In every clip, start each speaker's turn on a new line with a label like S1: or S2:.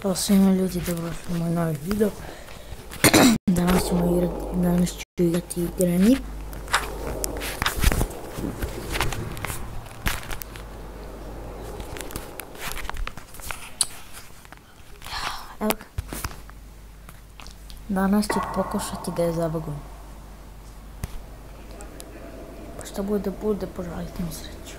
S1: Pozdrav svima ljudi, dobrodošli u moj novi video. Danas ću igrati Granny. Evo ga. Danas ću pokušati da je zabagujem. Pa šta bude, poželite mi sreću.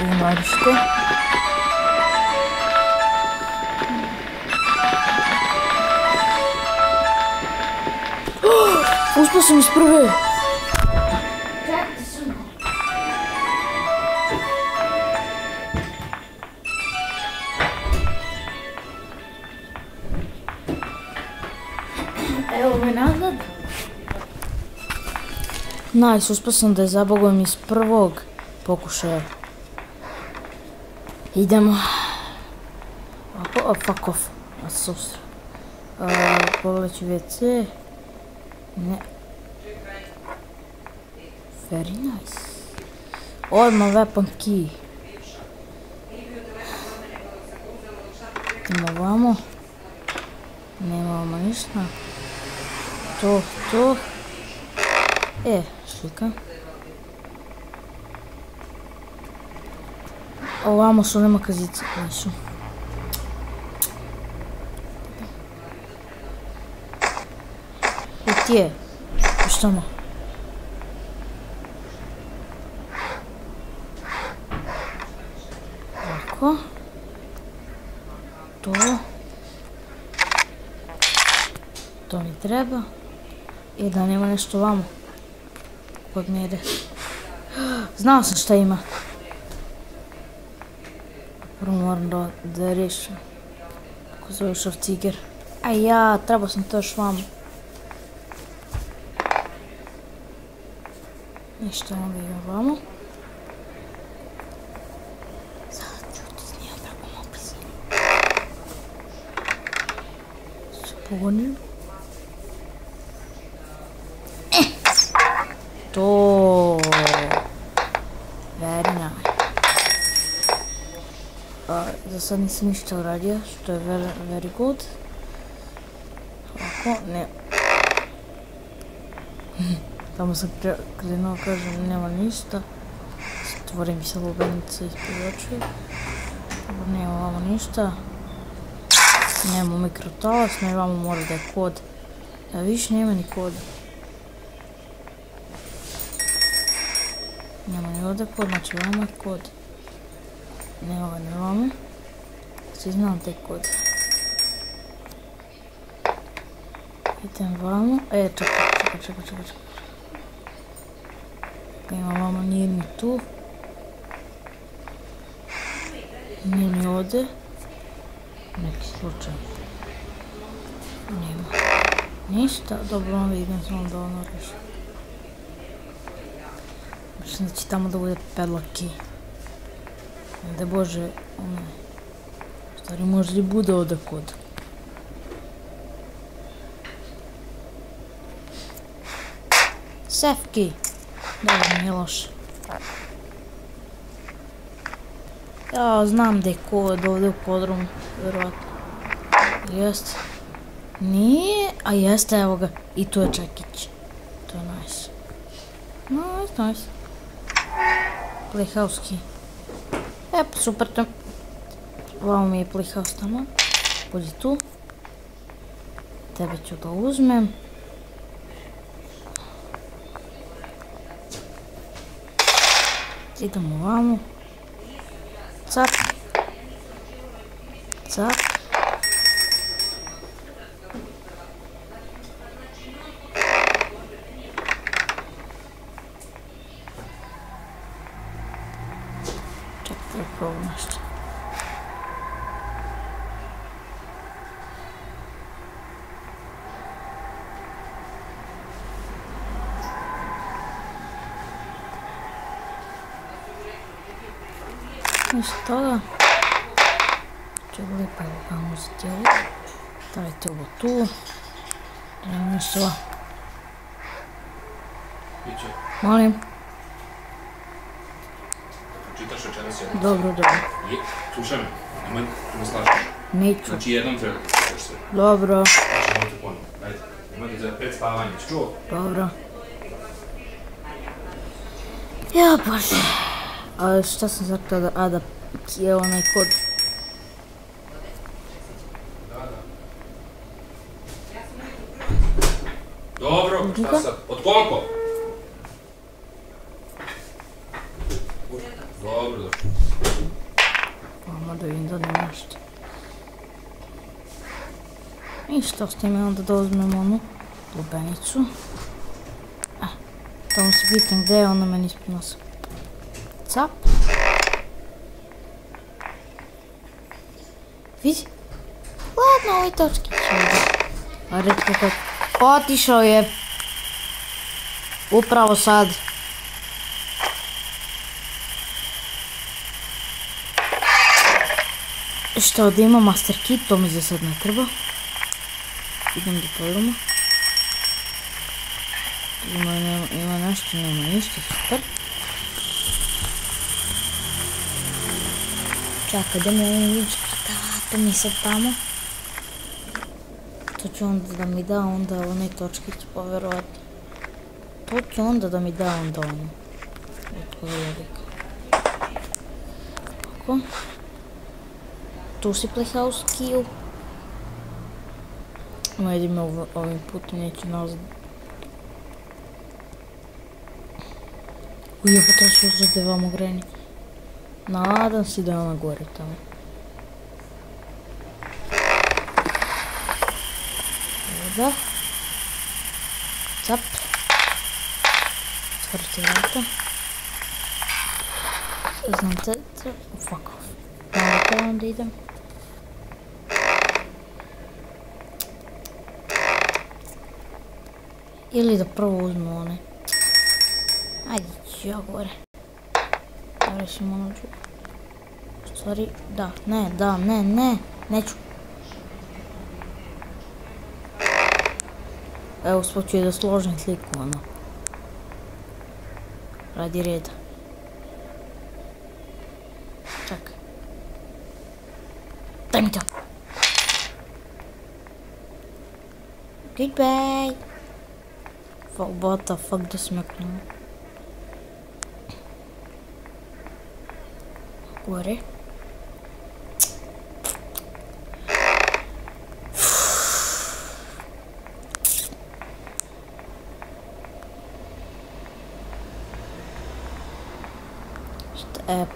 S1: Umarište. Uspio sam iz prve. Evo me nazad. Nice, uspio sam da je zabagujem iz prvog pokušaja. Idemo. Fuck off. Pogledat ću WC. Ne. Very nice. Odmah weapon key. Idemo ovamo. Nemamo ništa. To. Slika. Ovamo su nema kazice, nisu. Gdje je? Puštamo. Ovako. To mi treba. I da nema nešto ovamo. Kod mjere. Znao sam šta ima. Prvo moram da riješim. Kako zove šorciger. Aj ja, trebao sam to još vamo. Ništa onda idem vamo. Sad ću ti snijam preko mobiza. Se pogonim. To. Very nice. Za sad nisam ništa uradio, što je very good. Ovako, ne. Tamo sam krenuo, kažem, nema ništa. Stvori mi se lubenica ispod očiju. Nema ovamo ništa. Nema mikrotalas, ne vamo mora da je kod. A više nema ni koda. Nema ni ovdje kod, znači vamo je kod. Nema ga ni vamo. Svi znam taj kod. Idem vamo. Čekaj. Ima vamo, nije ni tu. Nije ni ovdje. Neki slučaj. Nema. Ništa. Dobro, onda idem samo da ono rešim. Mislim da će tamo da bude padlock key. Da bože, onaj. Stvari možda i bude ovdje kod. Safe key. Dobro, nije loše. Ja znam da je kod ovdje u podrumu, vjerovatno. Jeste. Nije, a jeste, evo ga. I tu je čekić. To je nice. Nice. Playhouse key. Pa super to. Ovo mi je playhouse tamo. Pođi tu. Tebe ću da uzmem. Idemo ovamo. Cak. Čekaj da probam nešto. Ništa toga. Ću lijepo vam uzeti ovo. Stavite ovo tu. Ništa.
S2: Biće.
S1: Molim.
S2: Čitaš večeras jednom.
S1: Dobro.
S2: Slušaj me, nemoj da slažeš.
S1: Neću.
S2: Znači jednom treba da čitaš sve.
S1: Dobro.
S2: Znači nemoj te ponovno. Ajde, nemoj da pred spavanje, čuo?
S1: Dobro. Ja bože. Ali šta sam zakljela da je onaj kod?
S2: Dobro, šta sad? Od koliko? Dobro.
S1: Vamo da vidim da nema što. I što s time onda da uzmem onu lubenicu. Tamo se pitam gdje je, ona meni ispred nosa. Cap. Vidi. Ladno, ovaj točkić ovdje. A redko kako. Otišao je. Upravo sad. Što da ima master kit, to mi za sad ne treba. Idem da pogledamo. Ima nešto, nema ništa, super. Čekaj, da mi vidiš to mi sad tamo. To će onda da mi da onda onaj točkić, povjerovatno. To će onda da mi da onda ono. Od logika. Ovako. Tu si playhouse kill. Ma idemo ovim putem, neću nazad. Uje, pa to se uzrade vamo greni. Nadam se da je ona gore tamo. Da. Cap. Otvorite vrata. Znam te... Fuck off. Malo to onda idem. Ili da prvo uzmu one. Ajde ću ja gore. Da rešim ono ću. U stvari, ne, neću. Evo usput ću i da složim sliku, ono. Radi reda. Čekaj. Daj mi to. Goodbye. What the fuck, da smeknuo. Gore.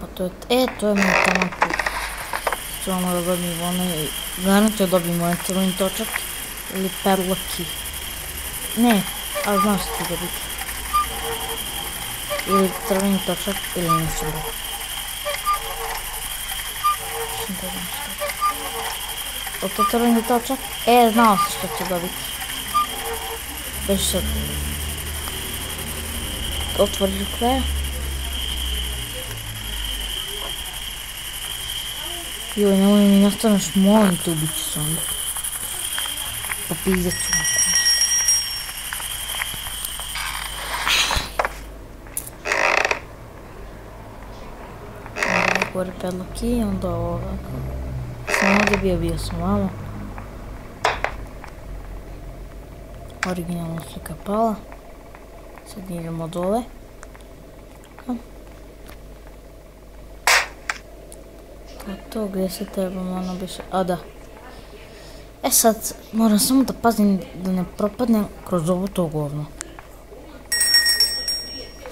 S1: Pa to je... to je mi tamo put. Što ono da dobim onaj... Garantio dobim onaj crveni točak. Ili perlaki. Ne, ali znaš što ću dobiti. Ili crveni točak, ili neću dobiti. To crveni točak? Znao sam što ću dobiti. Već sad... Otvori kraja. Joj, nemoj mi nastaneš, molim te, ubit ću se onda. Popizat ću ovako nešto. Ovo gore pedlaki, onda ovako. Sam ovdje bio sam vamo. Originalna slika pala. Sad idemo dole. To gdje se trebamo ono biše, da. Sad moram samo da pazim da ne propadnem kroz ovo to govno.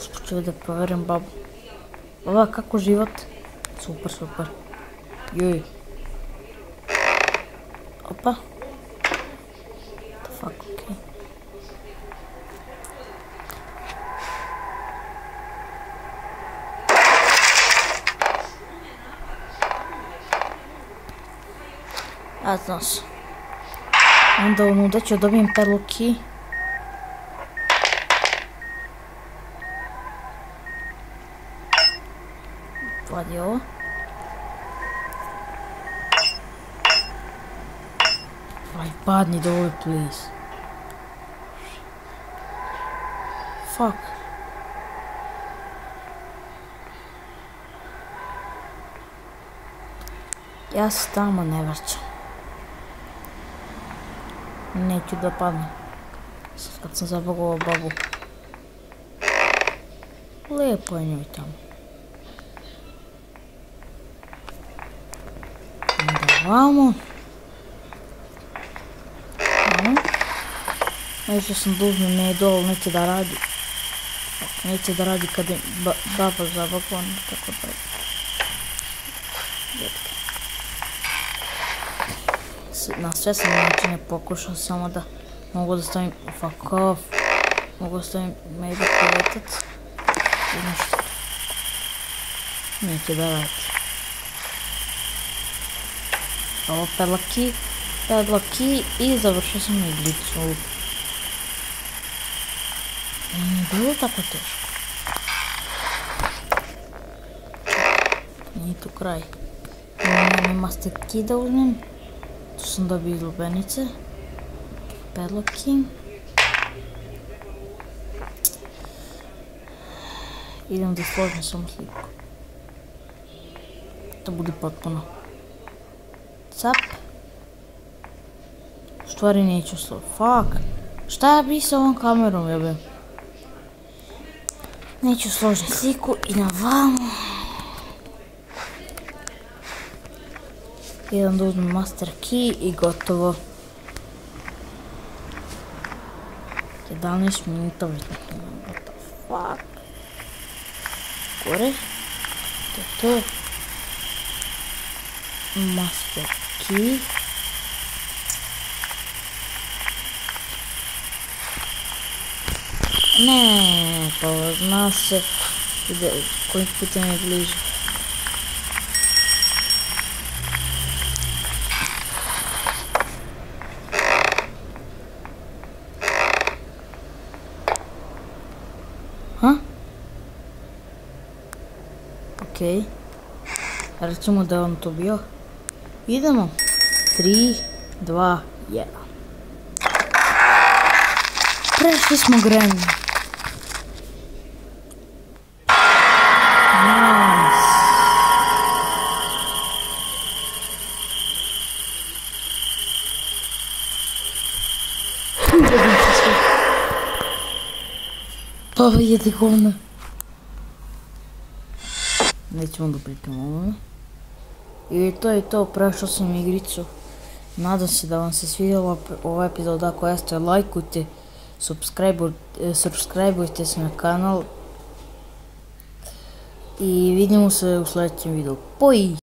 S1: Spočeo da proverim babu. Baba, kako život? Super. Joj. Opa. The fuck, okej. Znaš. Onda unuda ću dobijem perluki. Vadi ovo. Padni dole, please. Fuck. Ja se tamo ne vraćam. Neću da padnem. Sad kad sam zabogovao babu. Lijepo je njoj tamo. Onda vamo. Nešto sam dužno ne dol, neće da radi. Neće da radi kad je baba zabogovana, tako da... Na sve sam načine pokušao, samo da mogu da stavim fuck off, mogu da stavim maybe povetac i nešto. Neće da radi. Ovo pedla key i završio sam igricu. Nije bilo tako teško. Nije tu kraj. Imam master key da uzmem. Tu sam dobio iz lubenice. Padlock key. Idem da složim samo sliku. Da bude potpuno. Cap. U stvari neću složiti. Fuck. Šta bi sa ovom kamerom, jebem? Neću složiti sliku i na vamo. Idem da uzmem master key i gotovo. 11 minuta već nekako. What the fuck? Gore. To je to. Master key. Ne, pa zna se kojim putem je bliže. Okej. Recimo da je on to bio. Idemo. 3, 2, 1. Prešli smo grenu. Nice. Baba jedi govna. Nećemo da pričamo o ovome. I to je to, prešao sam igricu. Nadam se da vam se svidjela ova epizoda. Ako jeste, lajkujte, subscribeujte se na kanal. I vidimo se u sljedećem videu. Poj!